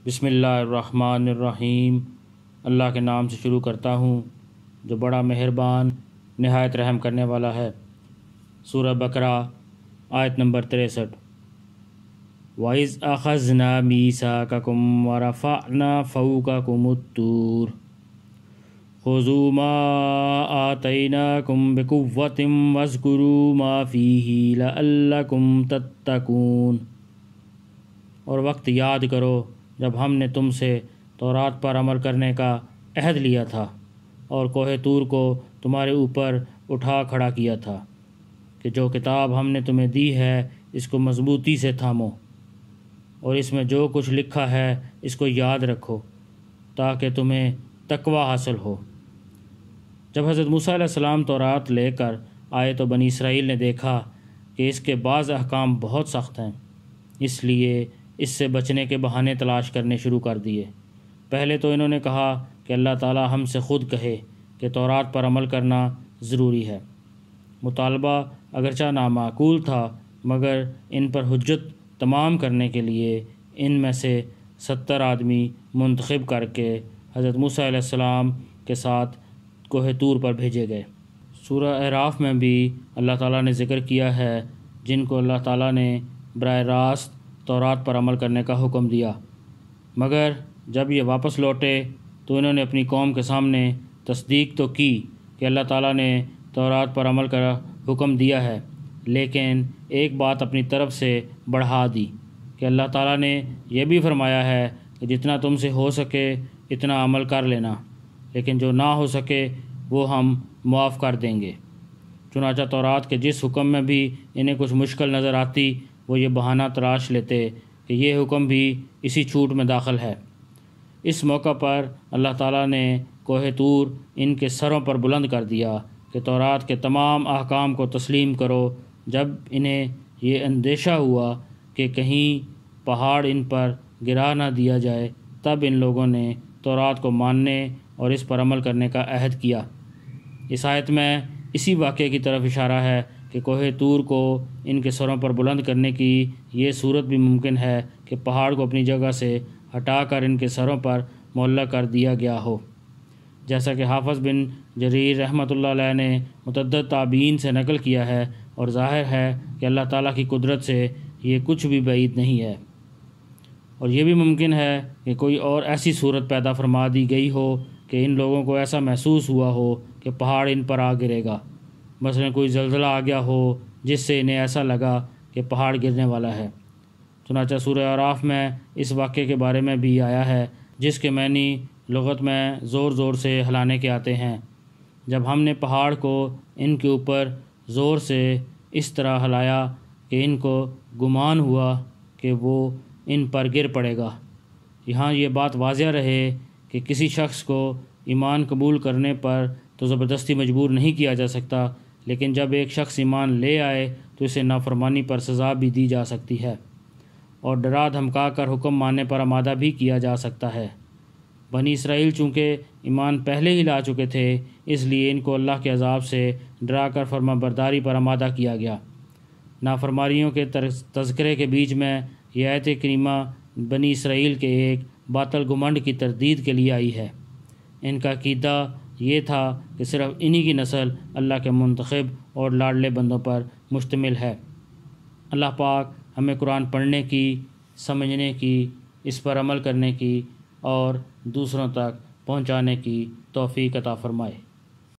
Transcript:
بسم اللہ الرحمن الرحیم۔ اللہ کے نام سے شروع کرتا ہوں جو بڑا مہربان نہایت رحم کرنے والا ہے۔ سورہ بقرہ آیت نمبر 63۔ وَإِذْ أَخَذْنَا مِيثَاقَكُمْ وَرَفَعْنَا فَوْقَكُمُ الطُّورَ خُذُوا مَا آتَيْنَاكُمْ بِقُوَّةٍ وَاذْكُرُوا مَا فِيهِ لَعَلَّكُمْ تَتَّقُونَ۔ اور وقت یاد کرو جب ہم نے تم سے تورات پر عمل کرنے کا عہد لیا تھا اور کوہ طور کو تمہارے اوپر اٹھا کھڑا کیا تھا کہ جو کتاب ہم نے تمہیں دی ہے اس کو مضبوطی سے تھامو اور اس میں جو کچھ لکھا ہے اس کو یاد رکھو تاکہ تمہیں تقوی حاصل ہو۔ جب حضرت موسیٰ علیہ السلام تورات لے کر آئے تو بنی اسرائیل نے دیکھا کہ اس کے بعض احکام بہت سخت ہیں، اس لیے اس سے بچنے کے بہانے تلاش کرنے شروع کر دیے۔ پہلے تو انہوں نے کہا کہ اللہ تعالی ہم سے خود کہے کہ تورات پر عمل کرنا ضروری ہے۔ مطالبہ اگرچہ نامعقول تھا مگر ان پر حجت تمام کرنے کے لیے ان میں سے 70 آدمی منتخب کر کے حضرت موسیٰ علیہ السلام کے ساتھ کوہ طور پر بھیجے گئے۔ سورہ اعراف میں بھی اللہ تعالیٰ نے ذکر کیا ہے جن کو اللہ تعالیٰ نے براہ راست تورات پر عمل کرنے کا حکم دیا، مگر جب یہ واپس لوٹے تو انہوں نے اپنی قوم کے سامنے تصدیق تو کی کہ اللہ تعالیٰ نے تورات پر عمل کا حکم دیا ہے، لیکن ایک بات اپنی طرف سے بڑھا دی کہ اللہ تعالیٰ نے یہ بھی فرمایا ہے کہ جتنا تم سے ہو سکے اتنا عمل کر لینا، لیکن جو نہ ہو سکے وہ ہم معاف کر دیں گے۔ چنانچہ تورات کے جس حکم میں بھی انہیں کچھ مشکل نظر آتی وہ یہ بہانہ تراش لیتے کہ یہ حکم بھی اسی چھوٹ میں داخل ہے۔ اس موقع پر اللہ تعالیٰ نے کوہ طور ان کے سروں پر بلند کر دیا کہ تورات کے تمام احکام کو تسلیم کرو۔ جب انہیں یہ اندیشہ ہوا کہ کہیں پہاڑ ان پر گرا نہ دیا جائے تب ان لوگوں نے تورات کو ماننے اور اس پر عمل کرنے کا عہد کیا۔ اس آیت میں اسی واقعے کی طرف اشارہ ہے کہ کوہ طور کو ان کے سروں پر بلند کرنے کی یہ صورت بھی ممکن ہے کہ پہاڑ کو اپنی جگہ سے ہٹا کر ان کے سروں پر معلق کر دیا گیا ہو، جیسا کہ حافظ بن جریر رحمۃ اللہ علیہ نے متعدد تابعین سے نقل کیا ہے، اور ظاہر ہے کہ اللہ تعالیٰ کی قدرت سے یہ کچھ بھی بعید نہیں ہے۔ اور یہ بھی ممکن ہے کہ کوئی اور ایسی صورت پیدا فرما دی گئی ہو کہ ان لوگوں کو ایسا محسوس ہوا ہو کہ پہاڑ ان پر آ گرے گا، مثلا کوئی زلزلہ آ گیا ہو جس سے انہیں ایسا لگا کہ پہاڑ گرنے والا ہے۔ چنانچہ سورہ اعراف میں اس واقعے کے بارے میں بھی آیا ہے جس کے معنی لغت میں زور زور سے ہلانے کے آتے ہیں۔ جب ہم نے پہاڑ کو ان کے اوپر زور سے اس طرح ہلایا کہ ان کو گمان ہوا کہ وہ ان پر گر پڑے گا۔ یہاں یہ بات واضح رہے کہ کسی شخص کو ایمان قبول کرنے پر تو زبردستی مجبور نہیں کیا جا سکتا، لیکن جب ایک شخص ایمان لے آئے تو اسے نافرمانی پر سزا بھی دی جا سکتی ہے اور ڈرا دھمکا کر حکم ماننے پر آمادہ بھی کیا جا سکتا ہے۔ بنی اسرائیل چونکہ ایمان پہلے ہی لا چکے تھے اس لیے ان کو اللہ کے عذاب سے ڈرا کر فرما برداری پر آمادہ کیا گیا۔ نافرمانیوں کے تذکرے کے بیچ میں یہ آیت کریمہ بنی اسرائیل کے ایک باطل گھمنڈ کی تردید کے لیے آئی ہے۔ ان کا عقیدہ یہ تھا کہ صرف انہی کی نسل اللہ کے منتخب اور لاڈلے بندوں پر مشتمل ہے۔ اللہ پاک ہمیں قرآن پڑھنے کی، سمجھنے کی، اس پر عمل کرنے کی اور دوسروں تک پہنچانے کی توفیق عطا فرمائے۔